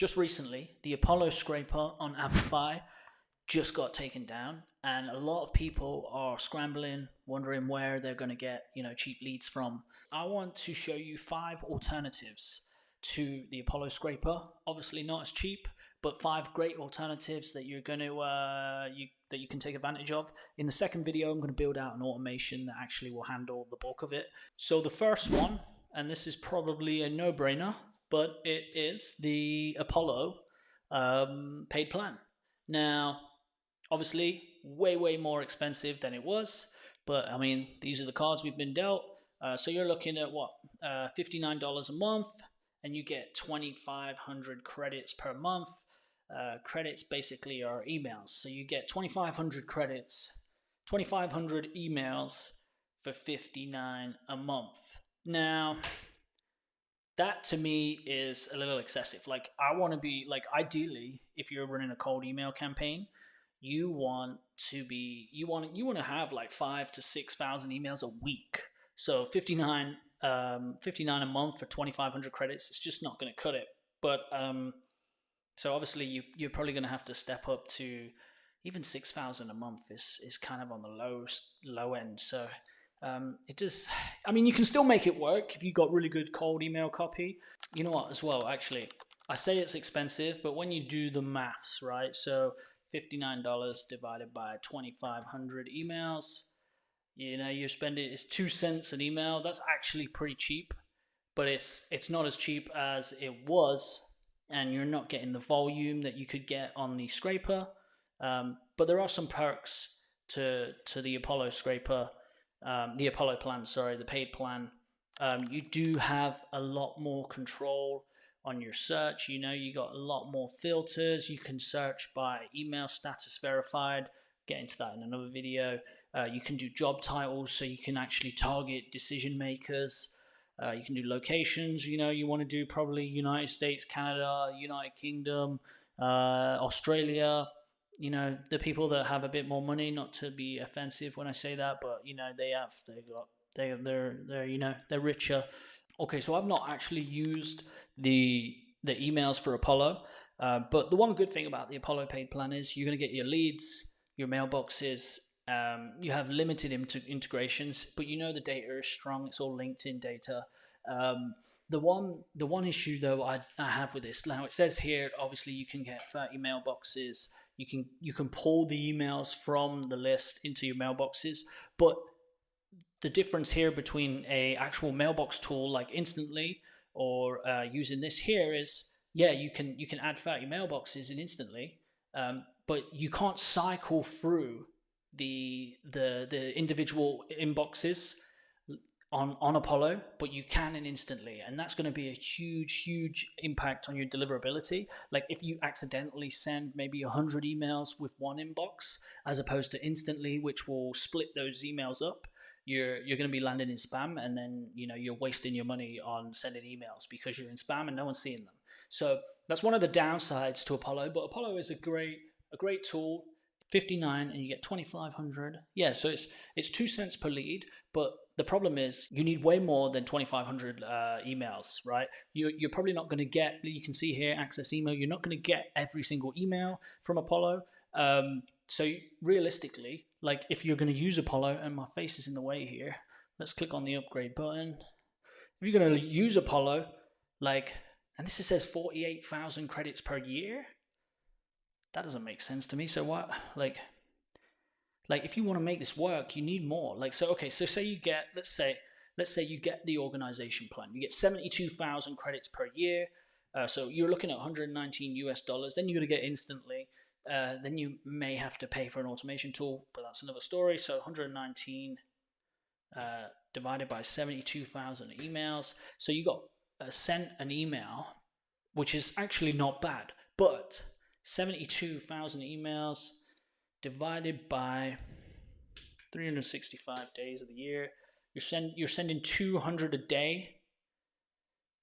just recently, the Apollo scraper on Apify just got taken down, and a lot of people are scrambling, wondering where they're going to get cheap leads from. I want to show you 5 alternatives to the Apollo scraper. Obviously, not as cheap, but 5 great alternatives that you're going to that you can take advantage of. In the second video, I'm going to build out an automation that actually will handle the bulk of it. So the first one, and this is probably a no-brainer, but it is the Apollo paid plan. Now, obviously, way more expensive than it was, but I mean, these are the cards we've been dealt. So you're looking at what, $59 a month, and you get 2,500 credits per month. Credits basically are emails, so you get 2,500 credits, 2,500 emails for $59 a month. Now, that to me is a little excessive. Like, I want to be like, ideally, if you're running a cold email campaign, you want to have like 5,000 to 6,000 emails a week. So 59 a month for 2,500 credits, it's just not going to cut it. But so obviously you're probably going to have to step up to even 6,000 a month is kind of on the low end. So it does. I mean, you can still make it work if you got really good cold email copy. You know what? As well, actually, I say it's expensive, but when you do the maths, right? So $59 divided by 2,500 emails, you're spending, it's 2 cents an email. That's actually pretty cheap, but it's not as cheap as it was, and you're not getting the volume that you could get on the scraper. But there are some perks to the Apollo scraper, the Apollo plan, sorry, the paid plan. You do have a lot more control on your search. You got a lot more filters. You can search by email status verified. Get into that in another video. You can do job titles, so you can actually target decision makers. You can do locations. You want to do probably United States, Canada, United Kingdom, Australia. The people that have a bit more money, not to be offensive when I say that, but they're richer. Okay, so I've not actually used the emails for Apollo, but the one good thing about the Apollo paid plan is you're going to get your leads, your mailboxes. You have limited integrations, but the data is strong. It's all LinkedIn data. The one issue though I have with this, now it says here, obviously you can get 30 mailboxes. You can pull the emails from the list into your mailboxes, but the difference here between a actual mailbox tool like Instantly or using this here is, yeah, you can add 30 mailboxes in Instantly, but you can't cycle through the individual inboxes on Apollo, but you can in Instantly, and that's going to be a huge impact on your deliverability. Like, if you accidentally send maybe 100 emails with one inbox as opposed to Instantly, which will split those emails up, you're going to be landing in spam, and then you're wasting your money on sending emails because you're in spam and no one's seeing them. So that's one of the downsides to Apollo, but Apollo is a great tool. 59 and you get 2,500. Yeah, so it's 2 cents per lead, but the problem is you need way more than 2,500 emails, right? You're probably not going to get, you can see here, access email, you're not going to get every single email from Apollo. So realistically, like, if you're going to use Apollo, and my face is in the way here, let's click on the upgrade button. If you're going to use Apollo, like, and this says 48,000 credits per year, that doesn't make sense to me. So what, like if you want to make this work, you need more. Like, so okay, so say you get, let's say you get the organization plan, you get 72,000 credits per year. So you're looking at $119 US. Then you're going to get Instantly. Then you may have to pay for an automation tool, but that's another story. So 119 divided by 72,000 emails. So you got sent an email, which is actually not bad, but 72,000 emails divided by 365 days of the year. You're sending 200 a day.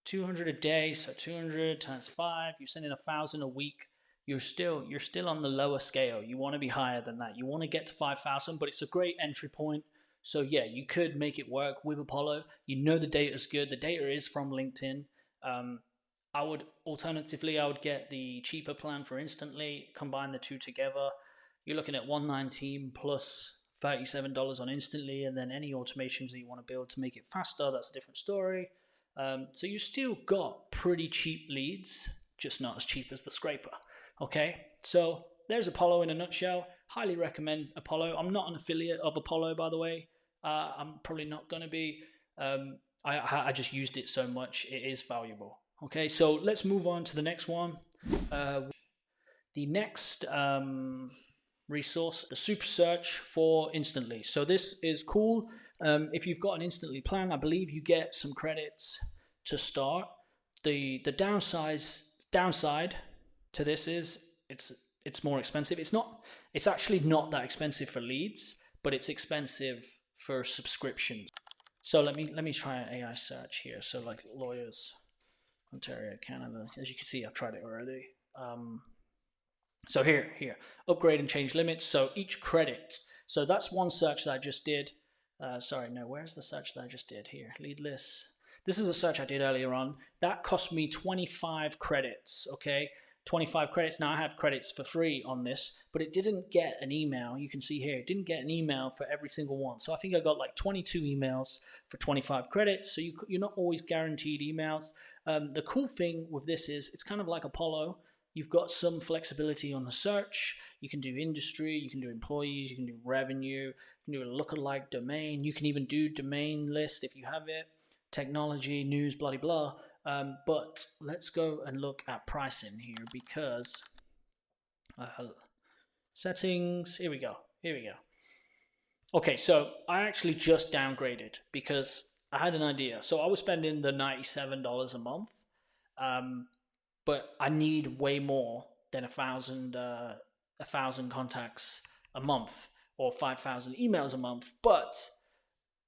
200 a day, so 200 times 5. You're sending 1,000 a week. You're still on the lower scale. You want to be higher than that. You want to get to 5,000, but it's a great entry point. So yeah, you could make it work with Apollo. The data is good. The data is from LinkedIn. Alternatively, I would get the cheaper plan for instantly, combine the two together. You're looking at 119 plus $37 on instantly, and then any automations that you want to build to make it faster, that's a different story. So you still got pretty cheap leads, just not as cheap as the scraper. Okay, so there's Apollo in a nutshell. Highly recommend Apollo. I'm not an affiliate of Apollo, by the way. I'm probably not going to be. I just used it so much. It is valuable. Okay, so let's move on to the next one. The next resource, the Supersearch for instantly. So this is cool. If you've got an instantly plan, I believe you get some credits to start. The downside to this is it's more expensive. It's actually not that expensive for leads, but it's expensive for subscriptions. So let me try an AI search here. So like lawyers, Ontario, Canada. As you can see, I've tried it already. So here, upgrade and change limits. So each credit. So that's one search that I just did. Sorry, no, where's the search that I just did here? Lead lists. This is a search I did earlier on. That cost me 25 credits, okay? 25 credits. Now I have credits for free on this, but it didn't get an email. You can see here, it didn't get an email for every single one. So I think I got like 22 emails for 25 credits. So you're not always guaranteed emails. The cool thing with this is it's kind of like Apollo. You've got some flexibility on the search. You can do industry, you can do employees, you can do revenue, you can do a lookalike domain. You can even do domain list if you have it, technology, news, blah, blah, blah. But let's go and look at pricing here because settings, here we go. Okay, so I actually just downgraded because I had an idea. So I was spending the $97 a month. But I need way more than a thousand contacts a month or 5,000 emails a month. But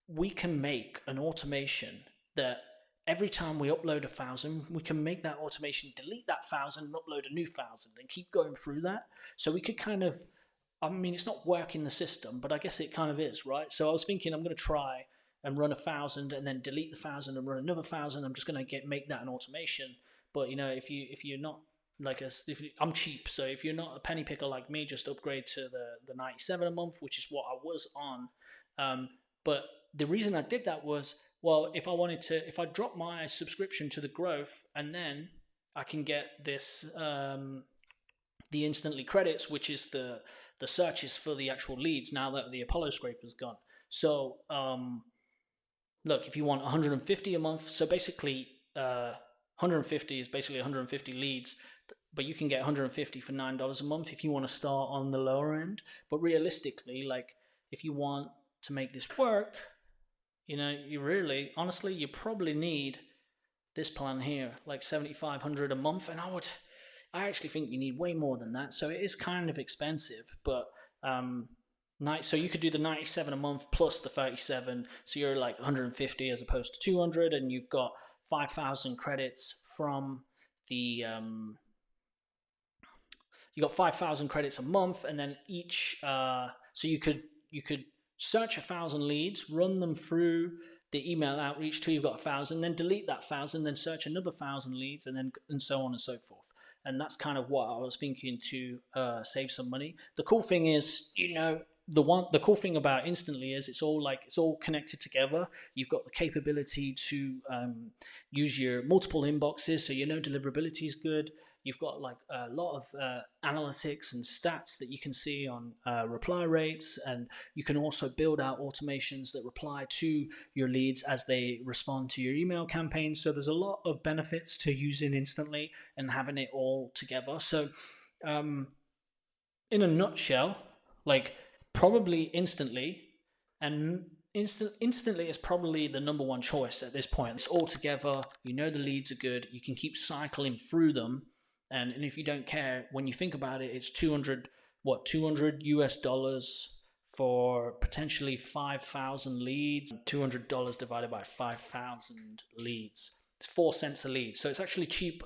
we can make an automation that every time we upload 1,000, we can make that automation delete that 1,000 and upload a new 1,000 and keep going through that. So we could kind of, I mean, it's not working the system, but I guess it kind of is, right? So I was thinking I'm going to try and run 1,000 and then delete the 1,000 and run another 1,000. I'm just going to make that an automation. But you know, if you're not like I'm cheap, so if you're not a penny picker like me, just upgrade to the 97 a month, which is what I was on. But the reason I did that was, well, if I drop my subscription to the growth, and then I can get this the instantly credits, which is the searches for the actual leads. Now that the Apollo scraper's gone, so look, if you want 150 a month, so basically 150 is basically 150 leads, but you can get 150 for $9 a month if you want to start on the lower end. But realistically, like if you want to make this work, you know, honestly, you probably need this plan here, like 7,500 a month, and I actually think you need way more than that. So it is kind of expensive, but so you could do the 97 a month plus the 37, so you're like 150 as opposed to 200, and you've got 5,000 credits from the you got 5,000 credits a month, and then each so you could search 1,000 leads, run them through the email outreach till you've got 1,000, then delete that 1,000, then search another 1,000 leads, and so on and so forth. And that's kind of what I was thinking to save some money. The cool thing is, you know, the cool thing about instantly is it's all connected together. You've got the capability to use your multiple inboxes, so you know deliverability is good. You've got like a lot of analytics and stats that you can see on reply rates, and you can also build out automations that reply to your leads as they respond to your email campaigns. So there's a lot of benefits to using instantly and having it all together. So in a nutshell, like probably instantly and instantly is probably the number one choice at this point. It's all together. You know the leads are good. You can keep cycling through them. And if you don't care, when you think about it, it's 200 US dollars for potentially 5,000 leads. $200 divided by 5,000 leads. It's 4 cents a lead. So it's actually cheap.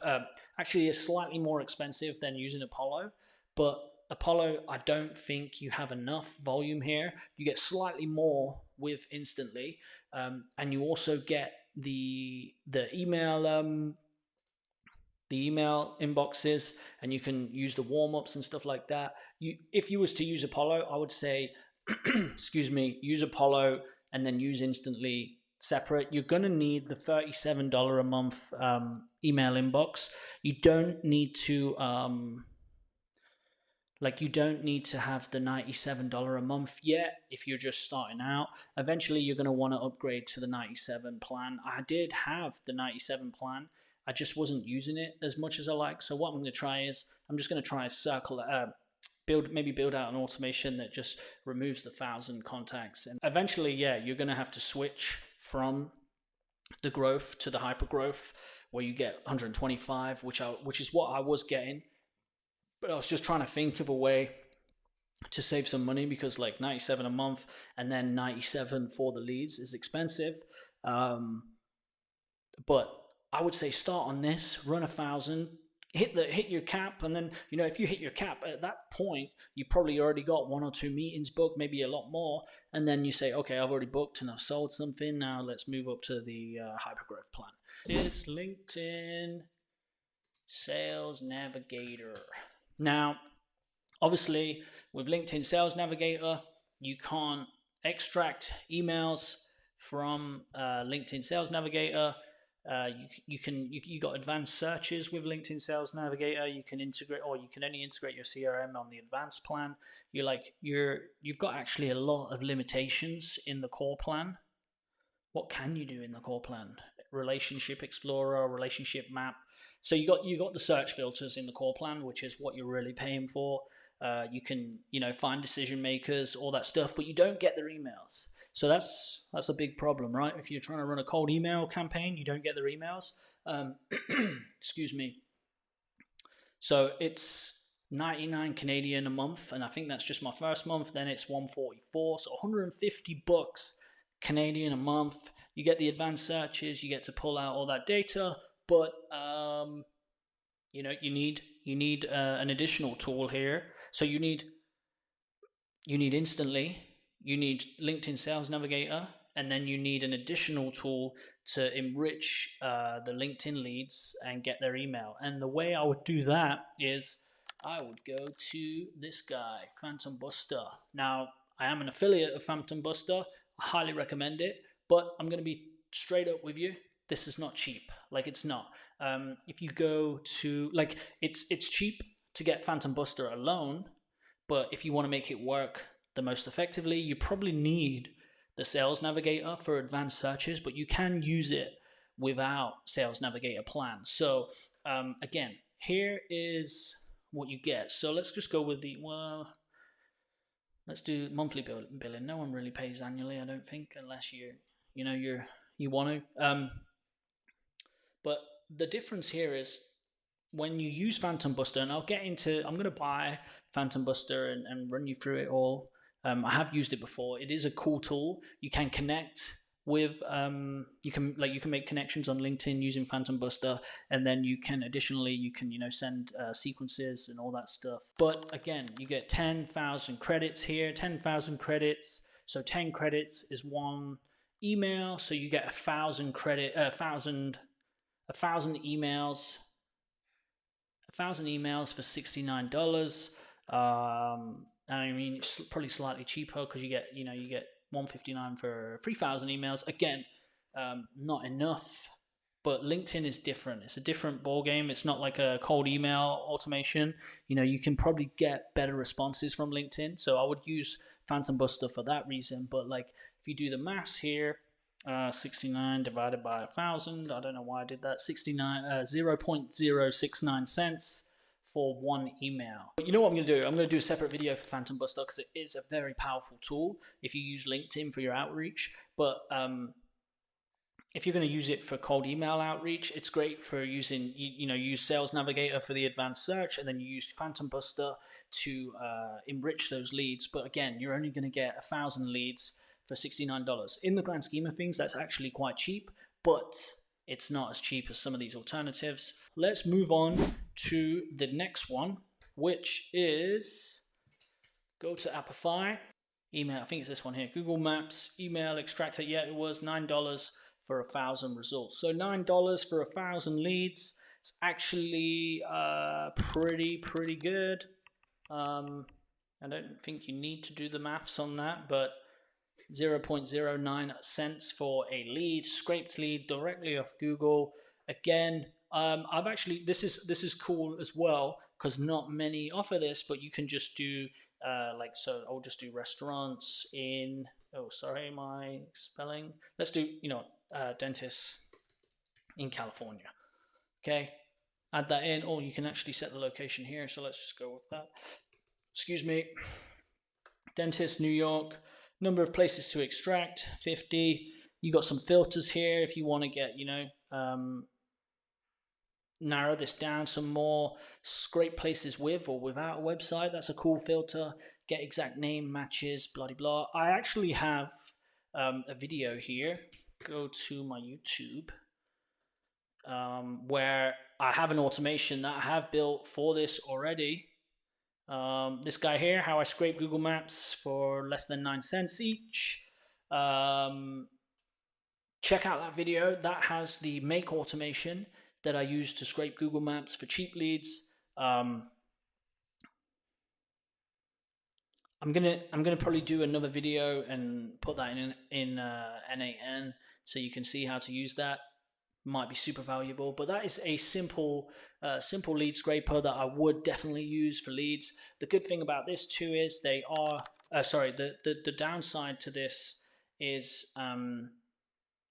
Actually, it's slightly more expensive than using Apollo. But Apollo, I don't think you have enough volume here. You get slightly more with instantly. And you also get the email the email inboxes, and you can use the warm-ups and stuff like that. If you was to use Apollo, I would say excuse me, use Apollo and then use Instantly separate. You're going to need the $37 a month email inbox. You don't need to you don't need to have the $97 a month yet if you're just starting out. Eventually, you're going to want to upgrade to the 97 plan. I did have the 97 plan. I just wasn't using it as much as I like. So what I'm going to try is I'm just going to try a circle, build out an automation that just removes the 1,000 contacts. And eventually, yeah, you're going to have to switch from the growth to the hyper growth, where you get 125, which is what I was getting. But I was just trying to think of a way to save some money, because like 97 a month and then 97 for the leads is expensive. But I would say start on this, run 1,000, hit your cap, and then if you hit your cap at that point, you probably already got 1 or 2 meetings booked, maybe a lot more, and then you say, okay, I've already booked and I've sold something. Now let's move up to the hypergrowth plan. It's LinkedIn Sales Navigator. Now, obviously, with LinkedIn Sales Navigator, you can't extract emails from LinkedIn Sales Navigator. You got advanced searches with LinkedIn Sales Navigator. You can integrate, or you can only integrate your CRM on the advanced plan. You've got actually a lot of limitations in the core plan. What can you do in the core plan? Relationship Explorer, Relationship Map. So you got the search filters in the core plan, which is what you're really paying for. You can find decision makers, all that stuff, but you don't get their emails. So that's a big problem, right? If you're trying to run a cold email campaign, you don't get their emails. Excuse me. So it's 99 Canadian a month, and I think that's just my first month. Then it's 144, so 150 bucks Canadian a month. You get the advanced searches, you get to pull out all that data, but you need an additional tool here. So you need Instantly, you need LinkedIn Sales Navigator, and then you need an additional tool to enrich the LinkedIn leads and get their email. And the way I would do that is I would go to this guy, Phantombuster. Now, I am an affiliate of Phantombuster. I highly recommend it, but I'm going to be straight up with you. This is not cheap. Like, it's not. If you go to, it's cheap to get Phantombuster alone, but if you want to make it work the most effectively, you probably need the Sales Navigator for advanced searches, but you can use it without Sales Navigator plan. So again, here is what you get. So let's just go with let's do monthly billing. No one really pays annually, I don't think, unless you want to. But the difference here is when you use Phantombuster, and I'm going to buy Phantombuster and run you through it all. I have used it before. It is a cool tool. You can connect with you can make connections on LinkedIn using Phantombuster, and then you can send sequences and all that stuff. But again, you get 10,000 credits here. 10,000 credits. So 10 credits is 1 email. So you get 1,000 credit, 1,000 emails. 1,000 emails for $69. I mean, it's probably slightly cheaper because you get $159 for 3,000 emails. Again, not enough, but LinkedIn is different. It's a different ball game. It's not like a cold email automation. You can probably get better responses from LinkedIn. So I would use Phantombuster for that reason. But like, if you do the maths here, 69 divided by 1,000. I don't know why I did that. 0.069 cents for 1 email. But you know what I'm going to do? I'm going to do a separate video for Phantombuster because it is a very powerful tool if you use LinkedIn for your outreach. But if you're going to use it for cold email outreach, it's great for using, use Sales Navigator for the advanced search, and then you use Phantombuster to enrich those leads. But again, you're only going to get 1,000 leads for $69. In the grand scheme of things, that's actually quite cheap, but it's not as cheap as some of these alternatives. Let's move on to the next one, which is go to Apify. Email, I think it's this one here. Google Maps, email extractor. Yeah, it was $9 for 1,000 results. So $9 for 1,000 leads, It's actually pretty good. I don't think you need to do the maths on that, but 0.09 cents for a lead, scraped lead directly off Google. Again, I've actually this is cool as well because not many offer this, but you can just do like so. I'll just do restaurants in. Oh, sorry, my spelling. Let's do dentists in California. Okay, add that in, or you can actually set the location here. So let's just go with that. Excuse me. Dentist, New York. Number of places to extract, 50. You got some filters here if you want to get, narrow this down some more. Scrape places with or without a website. That's a cool filter. Get exact name matches, blah, blah. I actually have a video here. Go to my YouTube. Where I have an automation that I have built for this already. This guy here, how I scrape Google Maps for less than 9 cents each. Check out that video. That has the make automation that I use to scrape Google Maps for cheap leads. I'm gonna probably do another video and put that in NAN so you can see how to use that. Might be super valuable, but that is a simple lead scraper that I would definitely use for leads. The good thing about this too is they are the downside to this is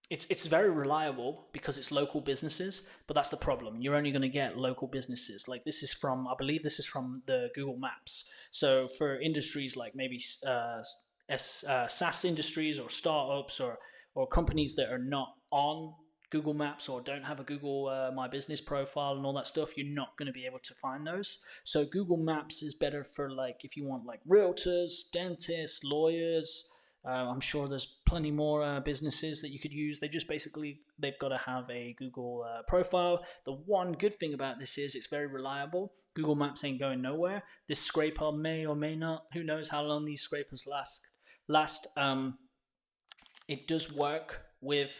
it's very reliable because it's local businesses, but that's the problem. You're only going to get local businesses. Like this is from, I believe this is from the Google Maps. So for industries like maybe SaaS industries or startups or companies that are not on Google Maps or don't have a Google My Business profile and all that stuff, you're not going to be able to find those. So Google Maps is better for like if you want like realtors, dentists, lawyers. I'm sure there's plenty more businesses that you could use. They've got to have a Google profile. The one good thing about this is it's very reliable. Google Maps ain't going nowhere. This scraper may or may not. Who knows how long these scrapers last. It does work with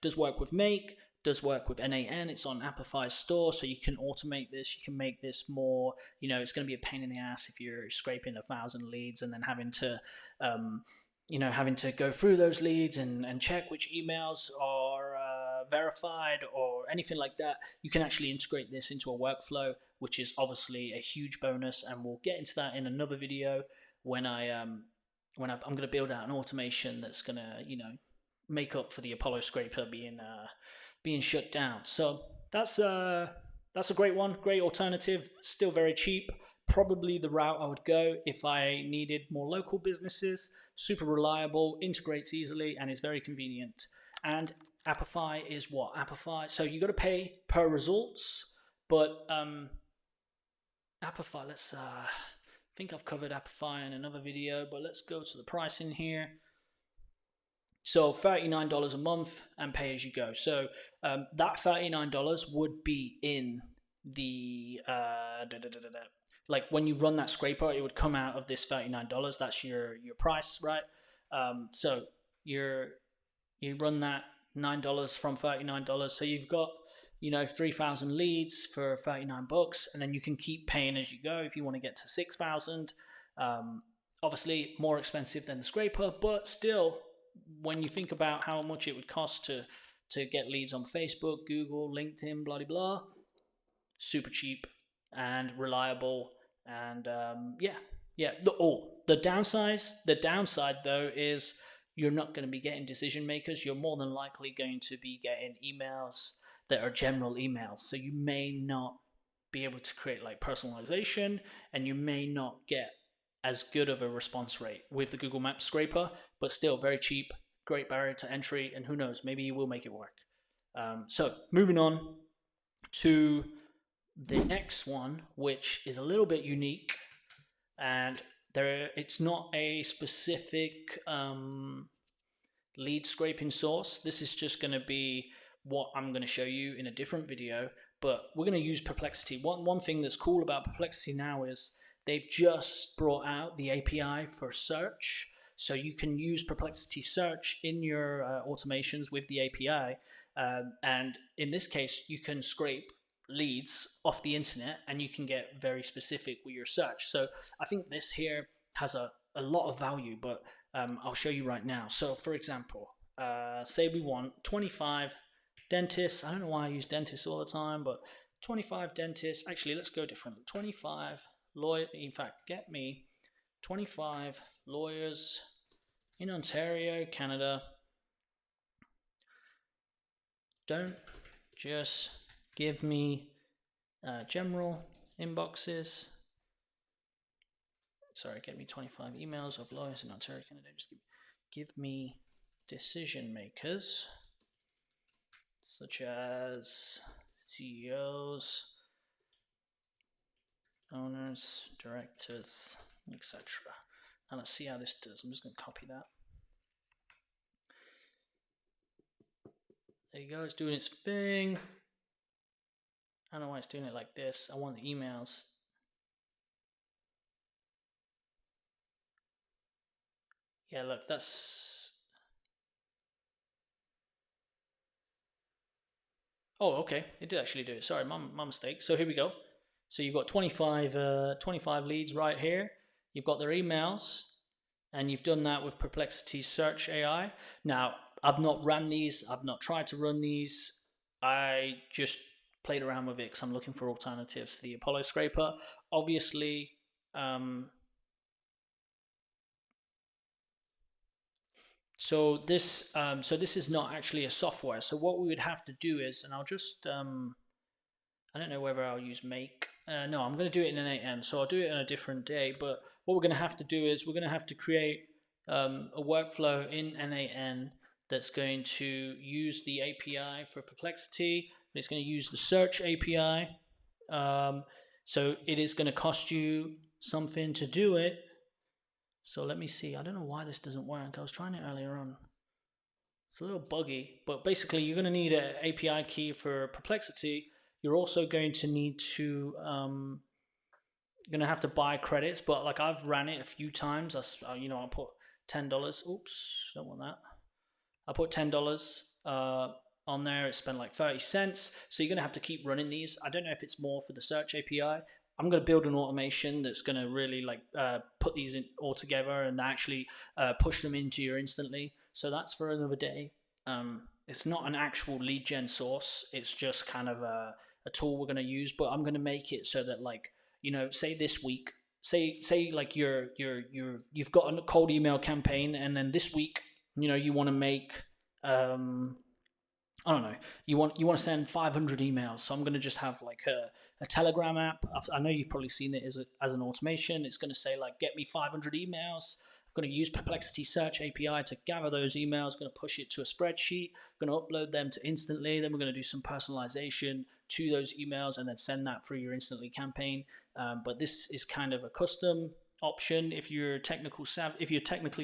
does work with Make, does work with NAN. It's on Apify's store, so you can automate this. You can make this more. It's going to be a pain in the ass if you're scraping 1,000 leads and then having to go through those leads and check which emails are verified or anything like that. You can actually integrate this into a workflow, which is obviously a huge bonus, and we'll get into that in another video when I'm going to build out an automation that's going to make up for the Apollo scraper being shut down. So that's a great one, great alternative, still very cheap. Probably the route I would go if I needed more local businesses. Super reliable, integrates easily, and is very convenient. And Apify is what? Apify. So you got to pay per results, but Apify. Let's. I think I've covered Apify in another video, but let's go to the pricing here. So $39 a month and pay as you go. So that $39 would be in the like when you run that scraper, it would come out of this $39. That's your price, right? So you run that $9 from $39. So you've got 3,000 leads for $39, and then you can keep paying as you go if you want to get to 6,000. Obviously more expensive than the scraper, but still, when you think about how much it would cost to get leads on Facebook, Google, LinkedIn, blah, blah, blah, super cheap and reliable. And the downside though is you're not going to be getting decision makers. You're more than likely going to be getting emails that are general emails. So you may not be able to create like personalization, and you may not get as good of a response rate with the Google Maps scraper, but still very cheap, great barrier to entry, and who knows, maybe you will make it work. So moving on to the next one, which is a little bit unique, and it's not a specific lead scraping source. This is just going to be what I'm going to show you in a different video, but we're going to use Perplexity. One thing that's cool about Perplexity now is they've just brought out the API for search. So you can use Perplexity Search in your automations with the API. And in this case, you can scrape leads off the internet and you can get very specific with your search. So I think this here has a lot of value, but I'll show you right now. So for example, say we want 25 dentists. I don't know why I use dentists all the time, but 25 dentists. Actually, let's go different. 25 lawyers. In fact, get me 25 lawyers in Ontario, Canada. Don't just give me general inboxes. Sorry, get me 25 emails of lawyers in Ontario, Canada. Just give me decision makers, such as CEOs, owners, directors, etc. And let's see how this does. I'm just going to copy that. There you go, it's doing its thing. I don't know why it's doing it like this. I want the emails. Yeah, look, that's... Oh, okay, it did actually do it. Sorry, my mistake. So here we go. So you've got 25 leads right here. You've got their emails, and you've done that with Perplexity Search AI. Now, I've not ran these. I've not tried to run these. I just played around with it because I'm looking for alternatives to the Apollo scraper. Obviously, so this is not actually a software. So what we would have to do is, and I'll just I don't know whether I'll use make. No, I'm going to do it in N8N, so I'll do it on a different day. But what we're going to have to do is we're going to have to create a workflow in N8N that's going to use the API for Perplexity. It's going to use the search API. So it is going to cost you something to do it. So let me see. I don't know why this doesn't work. I was trying it earlier on. It's a little buggy, but basically you're going to need an API key for Perplexity. You're also going to need to going to have to buy credits, but like I've ran it a few times. I'll put $10. Oops, don't want that. I put $10 on there. It spent like 30 cents. So you're going to have to keep running these. I don't know if it's more for the search API. I'm going to build an automation that's going to really like put these in all together and actually push them into your instantly. So that's for another day. It's not an actual lead gen source. It's just kind of a tool we're going to use, but I'm going to make it so that like, say this week, say like you've got a cold email campaign, and then this week, you want to make I don't know. You want to send 500 emails, so I'm going to just have like a Telegram app. I know you've probably seen it as an automation. It's going to say like, get me 500 emails. I'm going to use Perplexity Search API to gather those emails. Going to push it to a spreadsheet. Going to upload them to Instantly. Then we're going to do some personalization to those emails and then send that through your Instantly campaign. But this is kind of a custom option. If you're technically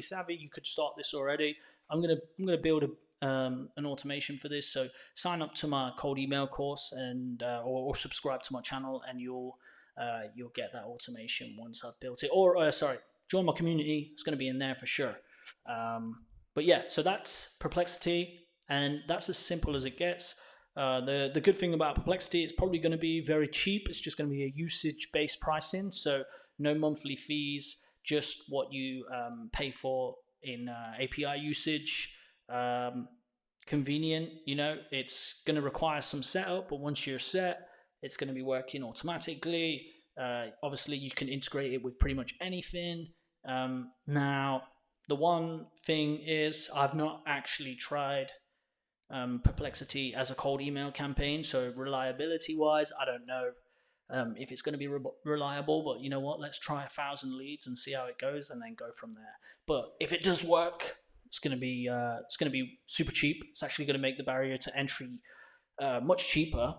savvy, you could start this already. I'm gonna build an automation for this. So sign up to my cold email course and or subscribe to my channel, and you'll get that automation once I've built it. Or join my community. It's going to be in there for sure. But yeah, so that's Perplexity, and that's as simple as it gets. The good thing about Perplexity, it's probably going to be very cheap. It's just going to be a usage-based pricing, so no monthly fees, just what you pay for in API usage. Convenient, it's going to require some setup, but once you're set, it's going to be working automatically. Obviously, you can integrate it with pretty much anything. Now, the one thing is I've not actually tried Perplexity as a cold email campaign, so reliability wise, I don't know if it's going to be reliable, but you know what, let's try 1,000 leads and see how it goes and then go from there. But if it does work, it's going to be super cheap. It's actually going to make the barrier to entry much cheaper,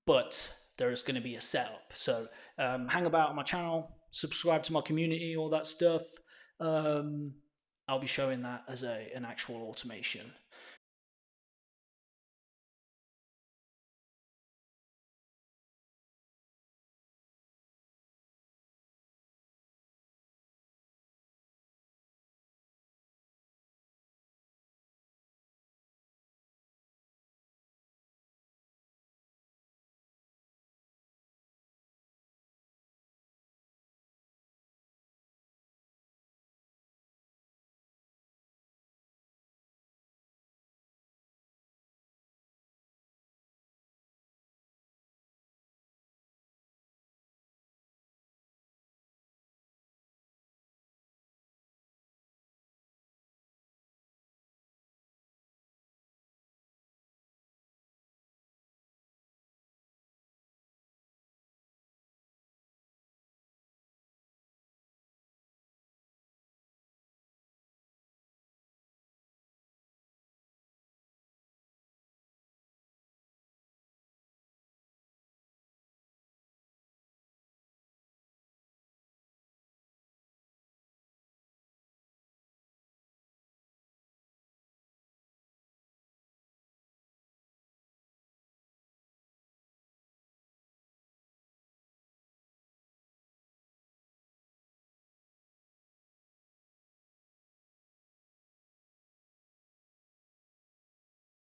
but there's going to be a setup. So hang about on my channel, subscribe to my community, all that stuff. I'll be showing that as an actual automation.